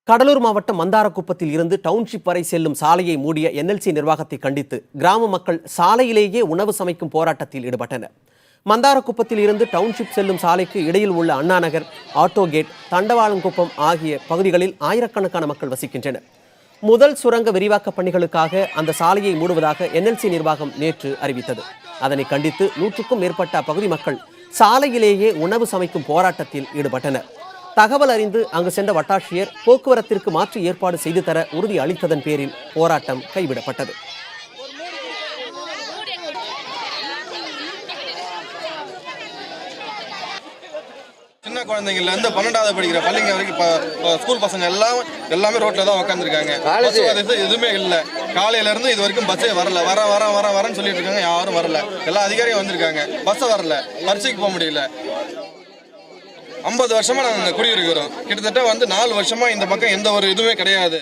கடலூர் மாவட்டம் மந்தாரக்குப்பத்தில் இருந்து டவுன்ஷிப் வரை செல்லும் சாலையை மூடிய என்எல்சி நிர்வாகத்தை கண்டித்து கிராம மக்கள் சாலையிலேயே உணவு சமைக்கும் போராட்டத்தில் ஈடுபட்டனர். மந்தாரக்குப்பத்தில் இருந்து டவுன்ஷிப் செல்லும் சாலைக்கு இடையில் உள்ள அண்ணாநகர், ஆட்டோ கேட், தண்டவாளங்குப்பம் ஆகிய பகுதிகளில் ஆயிரக்கணக்கான மக்கள் வசிக்கின்றனர். முதல் சுரங்க விரிவாக்க பணிகளுக்காக அந்த சாலையை மூடுவதாக என்எல்சி நிர்வாகம் நேற்று அறிவித்தது. அதனை கண்டித்து 100க்கும் மேற்பட்ட அப்பகுதி மக்கள் சாலையிலேயே உணவு சமைக்கும் போராட்டத்தில் ஈடுபட்டனர். தகவல் அறிந்து அங்கு சென்ற வட்டாட்சியர் போக்குவரத்திற்கு மாற்று ஏற்பாடு செய்து தர உறுதி அளித்ததன் பேரில் போராட்டம் கைவிடப்பட்டது. சின்ன குழந்தைங்கள்ல இருந்து 12வது படிக்கிற பள்ளிங்க வரைக்கும் ஸ்கூல் பசங்க எல்லாமே ரோட்ல தான் உட்காந்துருக்காங்க. எதுவுமே இல்லை. காலையில இருந்து இது வரைக்கும் பஸ்ஸே வரல. வரன்னு சொல்லிட்டு இருக்காங்க. யாரும் வரல. எல்லா அதிகாரியும் வந்திருக்காங்க. பஸ் வரல. பரீட்சைக்கு போக முடியல. 50 வருஷமா நாங்கள் குடியிருக்கிறோம். கிட்டத்தட்ட 4 வருஷமா இந்த பக்கம் எந்த ஒரு இதுவுமே கிடையாது.